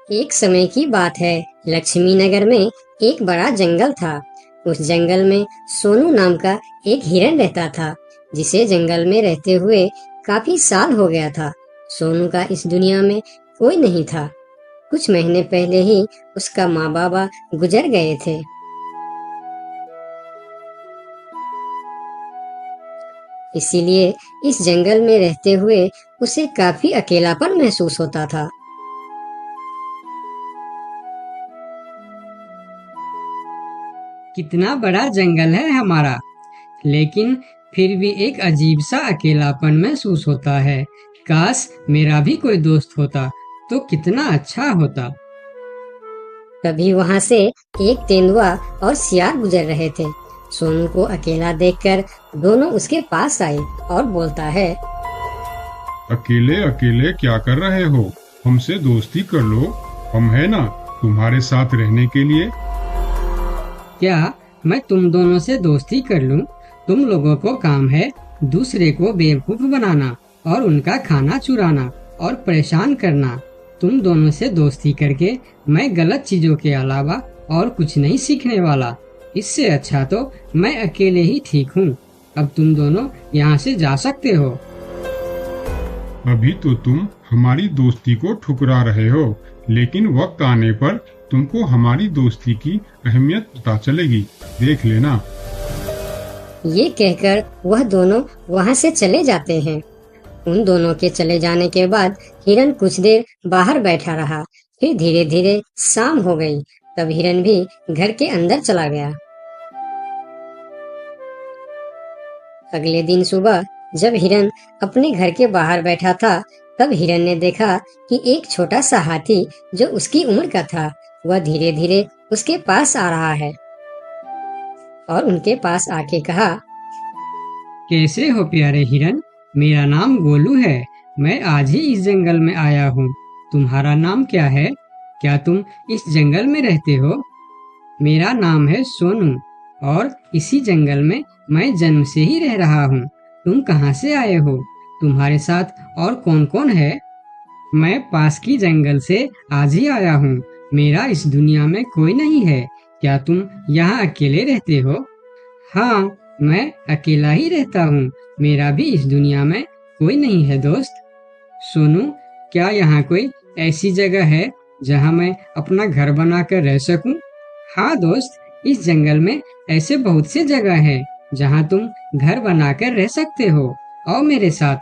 एक समय की बात है। लक्ष्मी नगर में एक बड़ा जंगल था। उस जंगल में सोनू नाम का एक हिरण रहता था, जिसे जंगल में रहते हुए काफी साल हो गया था। सोनू का इस दुनिया में कोई नहीं था। कुछ महीने पहले ही उसका माँ बाबा गुजर गए थे। इसीलिए इस जंगल में रहते हुए उसे काफी अकेलापन महसूस होता था। कितना बड़ा जंगल है हमारा, लेकिन फिर भी एक अजीब सा अकेलापन महसूस होता है। काश मेरा भी कोई दोस्त होता तो कितना अच्छा होता। तभी वहां से एक तेंदुआ और सियार गुजर रहे थे। सोनू को अकेला देखकर दोनों उसके पास आए और बोलता है, अकेले अकेले क्या कर रहे हो? हमसे दोस्ती कर लो, हम है ना तुम्हारे साथ रहने के लिए। क्या मैं तुम दोनों से दोस्ती कर लूं? तुम लोगों को काम है दूसरे को बेवकूफ बनाना और उनका खाना चुराना और परेशान करना। तुम दोनों से दोस्ती करके मैं गलत चीजों के अलावा और कुछ नहीं सीखने वाला। इससे अच्छा तो मैं अकेले ही ठीक हूँ। अब तुम दोनों यहाँ से जा सकते हो। अभी तो तुम हमारी दोस्ती को ठुकरा रहे हो, लेकिन वक्त आने पर तुमको हमारी दोस्ती की अहमियत पता चलेगी, देख लेना। ये कहकर वह दोनों वहां से चले जाते हैं। उन दोनों के चले जाने के बाद हिरन कुछ देर बाहर बैठा रहा। फिर धीरे धीरे शाम हो गई। तब हिरन भी घर के अंदर चला गया। अगले दिन सुबह जब हिरन अपने घर के बाहर बैठा था, तब हिरन ने देखा कि एक छोटा सा हाथी जो उसकी उम्र का था, वह धीरे धीरे उसके पास आ रहा है और उनके पास आके कहा, कैसे हो प्यारे हिरन? मेरा नाम गोलू है। मैं आज ही इस जंगल में आया हूँ। तुम्हारा नाम क्या है? क्या तुम इस जंगल में रहते हो? मेरा नाम है सोनू और इसी जंगल में मैं जन्म से ही रह रहा हूँ। तुम कहाँ से आए हो? तुम्हारे साथ और कौन कौन है? मैं पास की जंगल से आज ही आया हूँ। मेरा इस दुनिया में कोई नहीं है। क्या तुम यहाँ अकेले रहते हो? हाँ, मैं अकेला ही रहता हूँ। मेरा भी इस दुनिया में कोई नहीं है दोस्त। सोनू, क्या यहाँ कोई ऐसी जगह है जहाँ मैं अपना घर बनाकर रह सकूं? हाँ दोस्त, इस जंगल में ऐसे बहुत से जगह है जहाँ तुम घर बनाकर रह सकते हो। आओ मेरे साथ।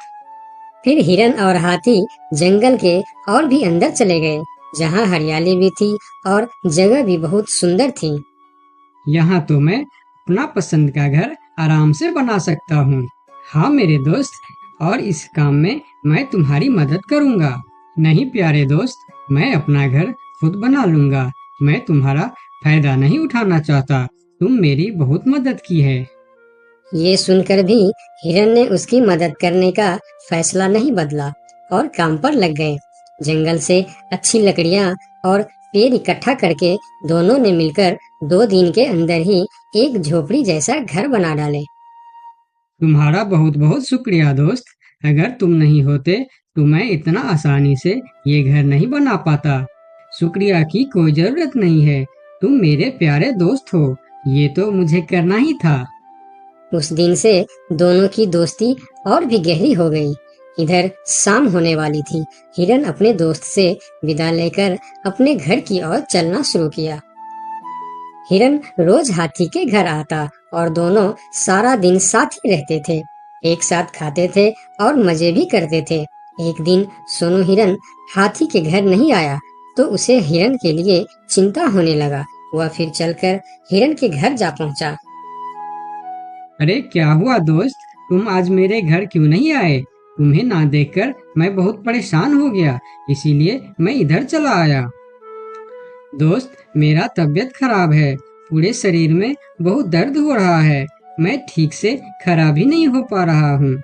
फिर हिरन और हाथी जंगल के और भी अंदर चले गए, जहाँ हरियाली भी थी और जगह भी बहुत सुंदर थी। यहाँ तो मैं अपना पसंद का घर आराम से बना सकता हूँ। हाँ मेरे दोस्त, और इस काम में मैं तुम्हारी मदद करूँगा। नहीं प्यारे दोस्त, मैं अपना घर खुद बना लूँगा। मैं तुम्हारा फायदा नहीं उठाना चाहता। तुम मेरी बहुत मदद की है। ये सुनकर भी हिरन ने उसकी मदद करने का फैसला नहीं बदला और काम पर लग गए। जंगल से अच्छी लकड़ियाँ और पेड़ इकट्ठा करके दोनों ने मिलकर 2 दिन के अंदर ही एक झोपड़ी जैसा घर बना डाले। तुम्हारा बहुत बहुत शुक्रिया दोस्त। अगर तुम नहीं होते तो मैं इतना आसानी से ये घर नहीं बना पाता। शुक्रिया की कोई जरूरत नहीं है। तुम मेरे प्यारे दोस्त हो। ये तो मुझे करना ही था। उस दिन से दोनों की दोस्ती और भी गहरी हो गई। इधर शाम होने वाली थी। हिरन अपने दोस्त से विदा लेकर अपने घर की ओर चलना शुरू किया। हिरन रोज हाथी के घर आता और दोनों सारा दिन साथ ही रहते थे। एक साथ खाते थे और मजे भी करते थे। एक दिन सोनू हिरन हाथी के घर नहीं आया तो उसे हिरन के लिए चिंता होने लगा। वह फिर चलकर हिरन के घर जा पहुंचा। अरे क्या हुआ दोस्त, तुम आज मेरे घर क्यों नहीं आए? तुम्हें ना देखकर मैं बहुत परेशान हो गया, इसीलिए मैं इधर चला आया। दोस्त, मेरा तबीयत खराब है। पूरे शरीर में बहुत दर्द हो रहा है। मैं ठीक से खड़ा भी नहीं हो पा रहा हूँ।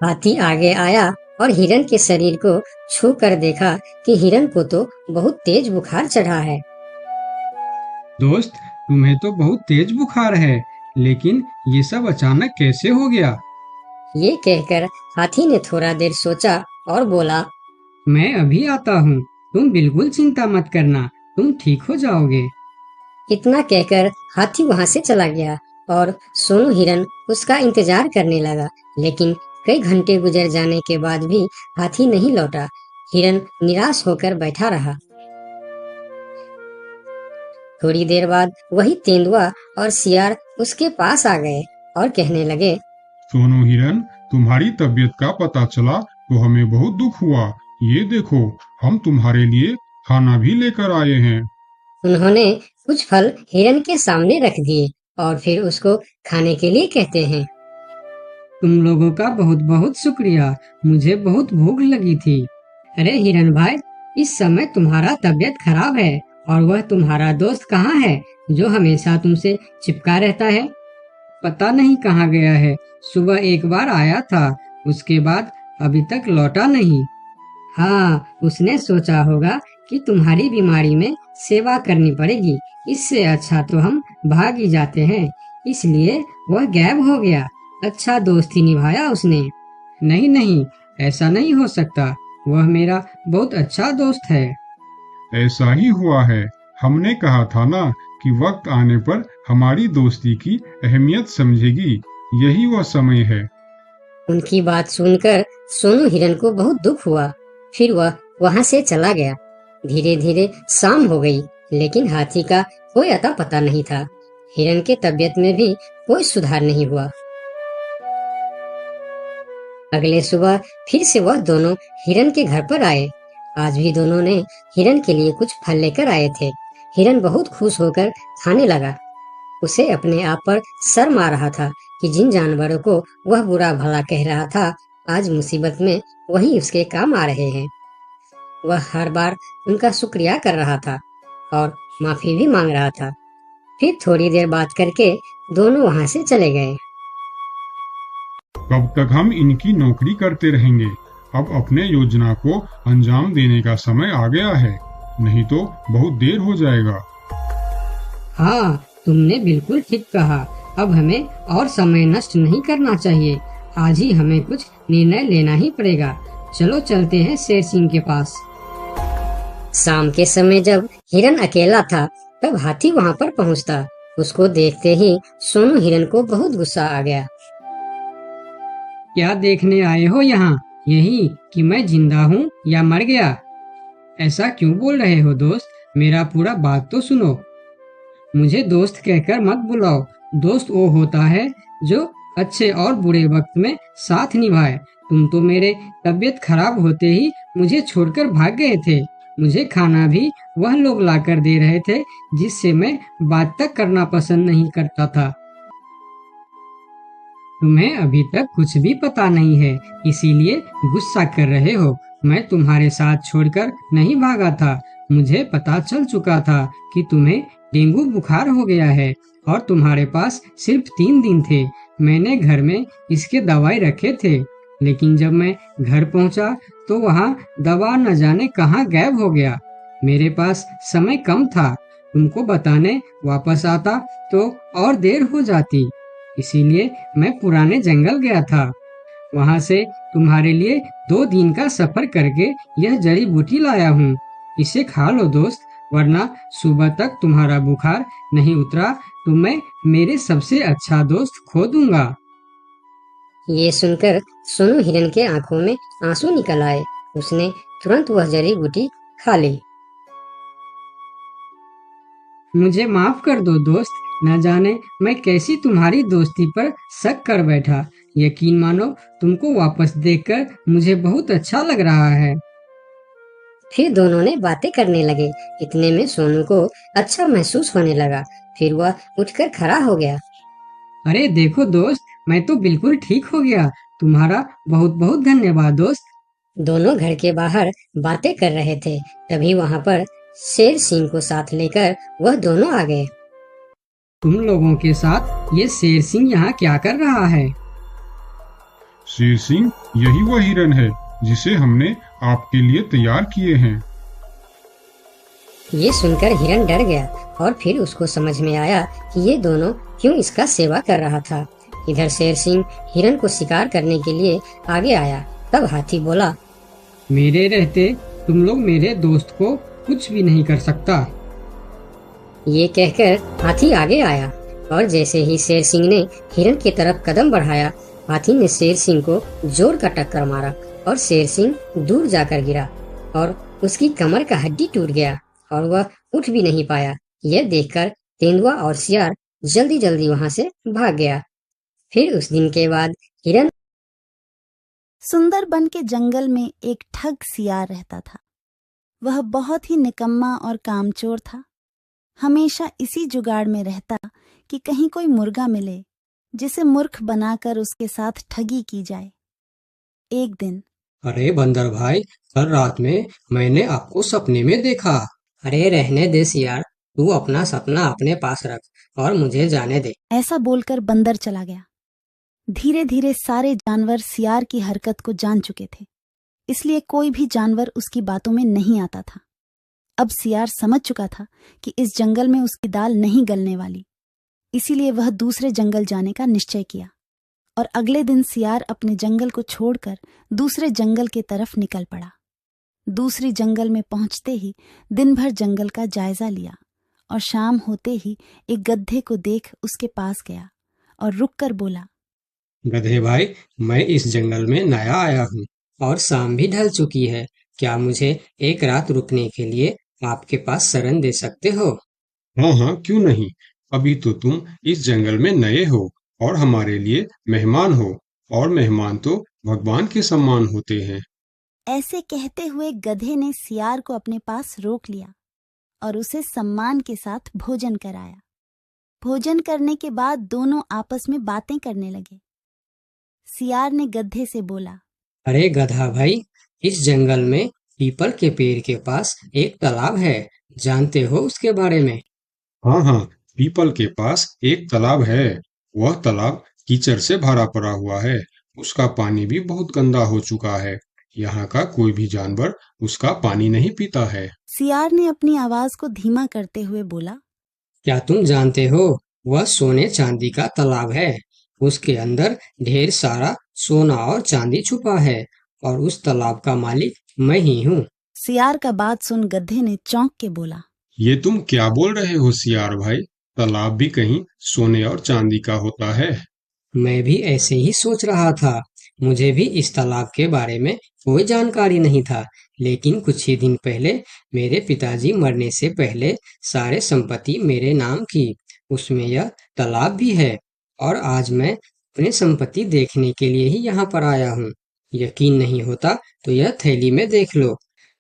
हाथी आगे आया और हिरन के शरीर को छू कर देखा कि हिरन को तो बहुत तेज बुखार चढ़ा है। दोस्त, तुम्हें तो बहुत तेज बुखार है, लेकिन ये सब अचानक कैसे हो गया? ये कहकर हाथी ने थोड़ा देर सोचा और बोला, मैं अभी आता हूँ। तुम बिल्कुल चिंता मत करना, तुम ठीक हो जाओगे। इतना कहकर हाथी वहां से चला गया और सोनू हिरन उसका इंतजार करने लगा, लेकिन कई घंटे गुजर जाने के बाद भी हाथी नहीं लौटा। हिरन निराश होकर बैठा रहा। थोड़ी देर बाद वही तेंदुआ और सियार उसके पास आ गए और कहने लगे, सोनू हिरन, तुम्हारी तबीयत का पता चला तो हमें बहुत दुख हुआ। ये देखो, हम तुम्हारे लिए खाना भी लेकर आए हैं। उन्होंने कुछ फल हिरन के सामने रख दिए और फिर उसको खाने के लिए कहते हैं। तुम लोगों का बहुत बहुत शुक्रिया, मुझे बहुत भूख लगी थी। अरे हिरन भाई, इस समय तुम्हारा तबीयत खराब है और वह तुम्हारा दोस्त कहाँ है जो हमेशा तुमसे चिपका रहता है? पता नहीं कहाँ गया है। सुबह एक बार आया था, उसके बाद अभी तक लौटा नहीं। हाँ, उसने सोचा होगा कि तुम्हारी बीमारी में सेवा करनी पड़ेगी, इससे अच्छा तो हम भाग ही जाते हैं, इसलिए वह गायब हो गया। अच्छा दोस्ती निभाया उसने। नहीं नहीं, ऐसा नहीं हो सकता, वह मेरा बहुत अच्छा दोस्त है। ऐसा ही हुआ है। हमने कहा था ना कि वक्त आने पर हमारी दोस्ती की अहमियत समझेगी। यही वह समय है। उनकी बात सुनकर सोनू हिरन को बहुत दुख हुआ। फिर वह वहां से चला गया। धीरे धीरे शाम हो गई, लेकिन हाथी का कोई अता पता नहीं था। हिरन के तबीयत में भी कोई सुधार नहीं हुआ। अगले सुबह फिर से वह दोनों हिरन के घर पर आए। आज भी दोनों ने हिरन के लिए कुछ फल लेकर आए थे। हिरन बहुत खुश होकर खाने लगा। उसे अपने आप पर शर्म आ रहा था कि जिन जानवरों को वह बुरा भला कह रहा था, आज मुसीबत में वही उसके काम आ रहे हैं। वह हर बार उनका शुक्रिया कर रहा था और माफी भी मांग रहा था। फिर थोड़ी देर बात करके दोनों वहां से चले गए। कब तक हम इनकी नौकरी करते रहेंगे? अब अपने योजना को अंजाम देने का समय आ गया है, नहीं तो बहुत देर हो जाएगा। हाँ, तुमने बिल्कुल ठीक कहा। अब हमें और समय नष्ट नहीं करना चाहिए। आज ही हमें कुछ निर्णय लेना ही पड़ेगा। चलो चलते हैं शेर सिंह के पास। शाम के समय जब हिरन अकेला था, तब हाथी वहां पर पहुंचता। उसको देखते ही सोनू हिरन को बहुत गुस्सा आ गया। क्या देखने आए हो यहाँ? यही कि मैं जिंदा हूँ या मर गया? ऐसा क्यों बोल रहे हो दोस्त? मेरा पूरा बात तो सुनो। मुझे दोस्त कहकर मत बुलाओ। दोस्त वो होता है जो अच्छे और बुरे वक्त में साथ निभाए। तुम तो मेरे तबीयत खराब होते ही मुझे छोड़कर भाग गए थे। मुझे खाना भी वह लोग लाकर दे रहे थे जिससे मैं बात तक करना पसंद नहीं करता था। तुम्हें अभी तक कुछ भी पता नहीं है, इसीलिए गुस्सा कर रहे हो। मैं तुम्हारे साथ छोड़कर नहीं भागा था। मुझे पता चल चुका था कि तुम्हें डेंगू बुखार हो गया है और तुम्हारे पास सिर्फ 3 दिन थे। मैंने घर में इसके दवाई रखे थे, लेकिन जब मैं घर पहुंचा तो वहाँ दवा न जाने कहाँ गायब हो गया। मेरे पास समय कम था। तुमको बताने वापस आता तो और देर हो जाती, इसीलिए मैं पुराने जंगल गया था। वहाँ से तुम्हारे लिए 2 दिन का सफर करके यह जड़ी बूटी लाया हूँ। इसे खा लो दोस्त, वरना सुबह तक तुम्हारा बुखार नहीं उतरा तो मैं मेरे सबसे अच्छा दोस्त खो दूंगा। ये सुनकर सोनू हिरन के आंखों में आंसू निकल आए। उसने तुरंत वह जड़ी बूटी खा ली। मुझे माफ कर दो दोस्त, न जाने मैं कैसी तुम्हारी दोस्ती पर शक कर बैठा। यकीन मानो, तुमको वापस देखकर मुझे बहुत अच्छा लग रहा है। फिर दोनों ने बातें करने लगे। इतने में सोनू को अच्छा महसूस होने लगा। फिर वह उठकर खड़ा हो गया। अरे देखो दोस्त, मैं तो बिल्कुल ठीक हो गया। तुम्हारा बहुत बहुत धन्यवाद दोस्त। दोनों घर के बाहर बातें कर रहे थे, तभी वहाँ पर शेर सिंह को साथ लेकर वह दोनों आ गए। तुम लोगों के साथ ये शेर सिंह यहाँ क्या कर रहा है? शेर सिंह, यही वह हिरन है जिसे हमने आपके लिए तैयार किए हैं। ये सुनकर हिरन डर गया और फिर उसको समझ में आया कि ये दोनों क्यों इसका सेवा कर रहा था। इधर शेर सिंह हिरन को शिकार करने के लिए आगे आया। तब हाथी बोला, मेरे रहते तुम लोग मेरे दोस्त को कुछ भी नहीं कर सकता। ये कहकर हाथी आगे आया और जैसे ही शेर सिंह ने हिरन की तरफ कदम बढ़ाया, हाथी ने शेर सिंह को जोर का टक्कर मारा और शेर सिंह दूर जाकर गिरा और उसकी कमर का हड्डी टूट गया और वह उठ भी नहीं पाया। यह देखकर तेंदुआ और सियार जल्दी जल्दी वहां से भाग गया। फिर उस दिन के बाद हिरन सुंदरबन के जंगल में एक ठग सियार रहता था। वह बहुत ही निकम्मा और कामचोर था। हमेशा इसी जुगाड़ में रहता कि कहीं कोई मुर्गा मिले जिसे मूर्ख बनाकर उसके साथ ठगी की जाए। एक दिन अरे बंदर भाई, कल रात में मैंने आपको सपने में देखा। अरे रहने दे सियार, तू अपना सपना अपने पास रख और मुझे जाने दे। ऐसा बोलकर बंदर चला गया। धीरे धीरे सारे जानवर सियार की हरकत को जान चुके थे, इसलिए कोई भी जानवर उसकी बातों में नहीं आता था। अब सियार समझ चुका था कि इस जंगल में उसकी दाल नहीं गलने वाली, इसीलिए वह दूसरे जंगल जाने का निश्चय किया और अगले दिन सियार अपने जंगल को छोड़कर दूसरे जंगल की तरफ निकल पड़ा। दूसरी जंगल में पहुंचते ही दिन भर जंगल का जायजा लिया और शाम होते ही एक गधे को देख उसके पास गया और रुककर बोला, गधे भाई, मैं इस जंगल में नया आया हूँ और शाम भी ढल चुकी है। क्या मुझे एक रात रुकने के लिए आपके पास शरण दे सकते हो? हाँ हाँ, क्यों नहीं। अभी तो तुम इस जंगल में नए हो और हमारे लिए मेहमान हो, और मेहमान तो भगवान के समान होते हैं। ऐसे कहते हुए गधे ने सियार को अपने पास रोक लिया और उसे सम्मान के साथ भोजन कराया। भोजन करने के बाद दोनों आपस में बातें करने लगे। सियार ने गधे से बोला, अरे गधा भाई, इस जंगल में पीपल के पेड़ के पास एक तालाब है, जानते हो उसके बारे में? हाँ हाँ, पीपल के पास एक तालाब है। वह तालाब कीचड़ से भरा पड़ा हुआ है। उसका पानी भी बहुत गंदा हो चुका है। यहाँ का कोई भी जानवर उसका पानी नहीं पीता है। सियार ने अपनी आवाज को धीमा करते हुए बोला, क्या तुम जानते हो वह सोने चांदी का तालाब है। उसके अंदर ढेर सारा सोना और चांदी छुपा है और उस तालाब का मालिक मैं ही हूँ। सियार का बात सुन गधे ने चौंक के बोला, ये तुम क्या बोल रहे हो सियार भाई? तालाब भी कहीं सोने और चांदी का होता है? मैं भी ऐसे ही सोच रहा था। मुझे भी इस तालाब के बारे में कोई जानकारी नहीं था, लेकिन कुछ ही दिन पहले मेरे पिताजी मरने से पहले सारे संपत्ति मेरे नाम की। उसमें यह तालाब भी है और आज मैं अपने संपत्ति देखने के लिए ही यहाँ पर आया हूँ। यकीन नहीं होता तो यह थैली में देख लो,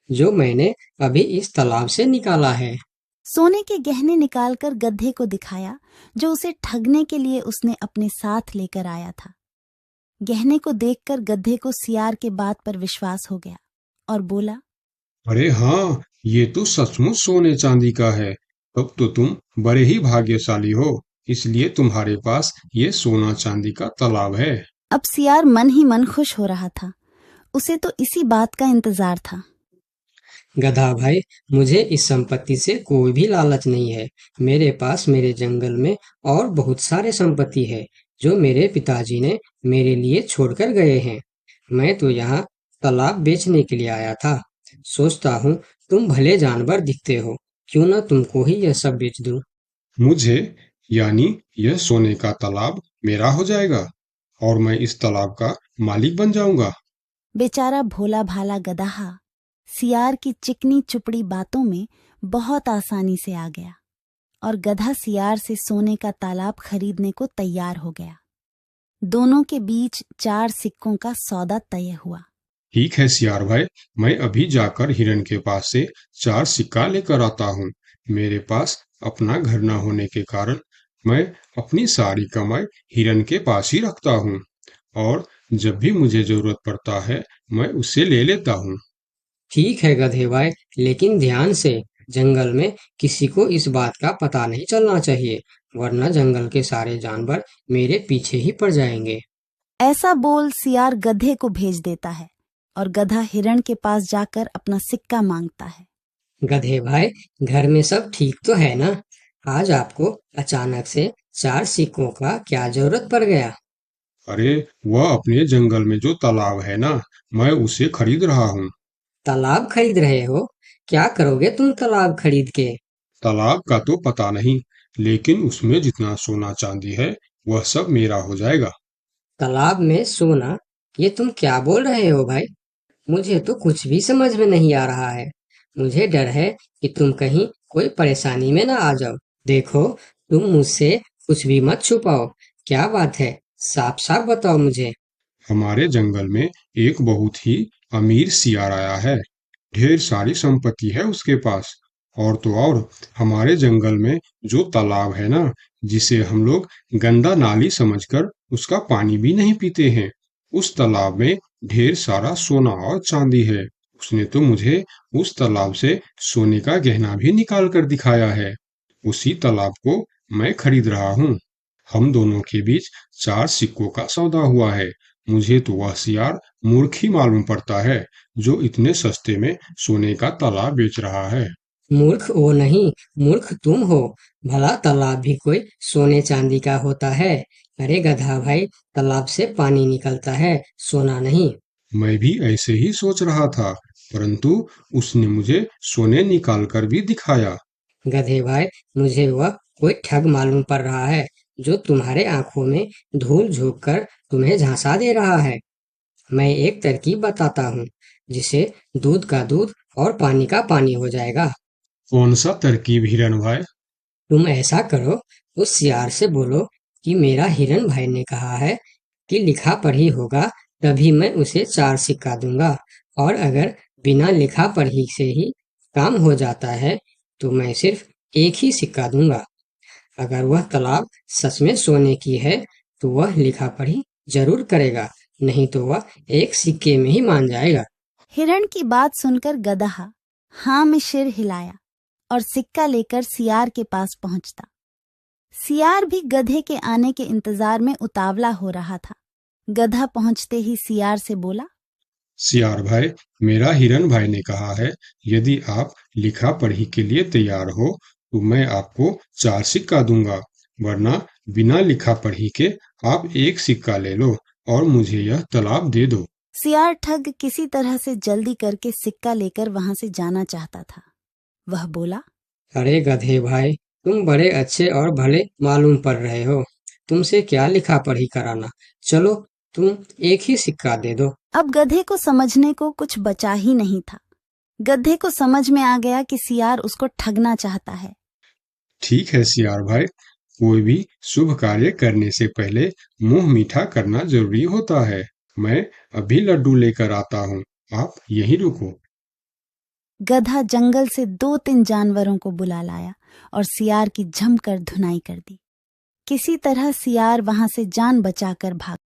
जो मैंने अभी इस तालाब से निकाला है। सोने के गहने निकालकर गधे को दिखाया, जो उसे ठगने के लिए उसने अपने साथ लेकर आया था। गहने को देखकर गधे को सियार के बात पर विश्वास हो गया और बोला, अरे हाँ, ये तो सचमुच सोने चांदी का है। तब तो तुम बड़े ही भाग्यशाली हो, इसलिए तुम्हारे पास ये सोना चांदी का तालाब है। अब सियार मन ही मन खुश हो रहा था। उसे तो इसी बात का इंतजार था। गधा भाई, मुझे इस संपत्ति से कोई भी लालच नहीं है। मेरे पास मेरे जंगल में और बहुत सारे संपत्ति है जो मेरे पिताजी ने मेरे लिए छोड़कर गए हैं। मैं तो यहाँ तालाब बेचने के लिए आया था। सोचता हूँ तुम भले जानवर दिखते हो, क्यों ना तुमको ही यह सब बेच दूं। मुझे, यानी यह सोने का तालाब मेरा हो जाएगा और मैं इस तालाब का मालिक बन जाऊंगा। बेचारा भोला भाला गदहा सियार की चिकनी चुपड़ी बातों में बहुत आसानी से आ गया और गधा सियार से सोने का तालाब खरीदने को तैयार हो गया। दोनों के बीच 4 सिक्कों का सौदा तय हुआ। ठीक है सियार भाई, मैं अभी जाकर हिरन के पास से 4 सिक्का लेकर आता हूँ। मेरे पास अपना घर न होने के कारण मैं अपनी सारी कमाई हिरन के पास ही रखता हूँ और जब भी मुझे जरूरत पड़ता है मैं उससे ले लेता हूँ। ठीक है गधे भाई, लेकिन ध्यान से, जंगल में किसी को इस बात का पता नहीं चलना चाहिए, वरना जंगल के सारे जानवर मेरे पीछे ही पड़ जाएंगे। ऐसा बोल सियार गधे को भेज देता है और गधा हिरण के पास जाकर अपना सिक्का मांगता है। गधे भाई, घर में सब ठीक तो है ना? आज आपको अचानक से 4 सिक्कों का क्या जरूरत पड़ गया? अरे वह अपने जंगल में जो तालाब है ना, मैं उसे खरीद रहा हूँ। तालाब खरीद रहे हो? क्या करोगे तुम तालाब खरीद के? तालाब का तो पता नहीं, लेकिन उसमें जितना सोना चांदी है वह सब मेरा हो जाएगा। तालाब में सोना? ये तुम क्या बोल रहे हो भाई? मुझे तो कुछ भी समझ में नहीं आ रहा है। मुझे डर है कि तुम कहीं कोई परेशानी में ना आ जाओ। देखो, तुम मुझसे कुछ भी मत छुपाओ। क्या बात है? साफ साफ बताओ मुझे। हमारे जंगल में एक बहुत ही अमीर सियार आया है। ढेर सारी संपत्ति है उसके पास। और तो और, हमारे जंगल में जो तालाब है ना, जिसे हम लोग गंदा नाली समझकर उसका पानी भी नहीं पीते हैं, उस तालाब में ढेर सारा सोना और चांदी है। उसने तो मुझे उस तालाब से सोने का गहना भी निकाल कर दिखाया है। उसी तालाब को मैं खरीद रहा हूँ। हम दोनों के बीच 4 सिक्कों का सौदा हुआ है। मुझे तो वह सियार मूर्ख ही मालूम पड़ता है, जो इतने सस्ते में सोने का तालाब बेच रहा है। मूर्ख वो नहीं, मूर्ख तुम हो। भला तालाब भी कोई सोने चांदी का होता है? अरे गधा भाई, तालाब से पानी निकलता है, सोना नहीं। मैं भी ऐसे ही सोच रहा था, परंतु उसने मुझे सोने निकाल कर भी दिखाया। गधे भाई, मुझे वह कोई ठग मालूम पड़ रहा है, जो तुम्हारे आंखों में धूल झोंक कर तुम्हें झांसा दे रहा है। मैं एक तरकीब बताता हूँ, जिसे दूध का दूध और पानी का पानी हो जाएगा। कौन सा तरकीब हिरन भाई? तुम ऐसा करो, उस सियार से बोलो कि मेरा हिरन भाई ने कहा है कि लिखा पढ़ी होगा तभी मैं उसे 4 सिक्का दूंगा, और अगर बिना लिखा पढ़ी से ही काम हो जाता है तो मैं सिर्फ एक ही सिक्का दूंगा। अगर वह तालाब सच में सोने की है तो वह लिखा पढ़ी जरूर करेगा, नहीं तो वह एक सिक्के में ही मान जाएगा। हिरण की बात सुनकर गधा हाँ में सिर हिलाया और सिक्का लेकर सियार के पास पहुंचता। सियार भी गधे के आने के इंतजार में उतावला हो रहा था। गधा पहुंचते ही सियार से बोला, सियार भाई, मेरा हिरन भाई ने कहा है, यदि आप लिखा पढ़ी के लिए तैयार हो तो मैं आपको 4 सिक्का दूंगा, वरना बिना लिखा पढ़ी के आप एक सिक्का ले लो और मुझे यह तालाब दे दो। सियार ठग किसी तरह से जल्दी करके सिक्का लेकर वहां से जाना चाहता था। वह बोला, अरे गधे भाई, तुम बड़े अच्छे और भले मालूम पड़ रहे हो। तुमसे क्या लिखा पढ़ी कराना। चलो, तुम एक ही सिक्का दे दो। अब गधे को समझने को कुछ बचा ही नहीं था। गधे को समझ में आ गया कि सियार उसको ठगना चाहता है। ठीक है सियार भाई, कोई भी शुभ कार्य करने से पहले मुंह मीठा करना जरूरी होता है। मैं अभी लड्डू लेकर आता हूँ, आप यहीं रुको। गधा जंगल से 2-3 जानवरों को बुला लाया और सियार की जमकर धुनाई कर दी। किसी तरह सियार वहां से जान बचाकर भाग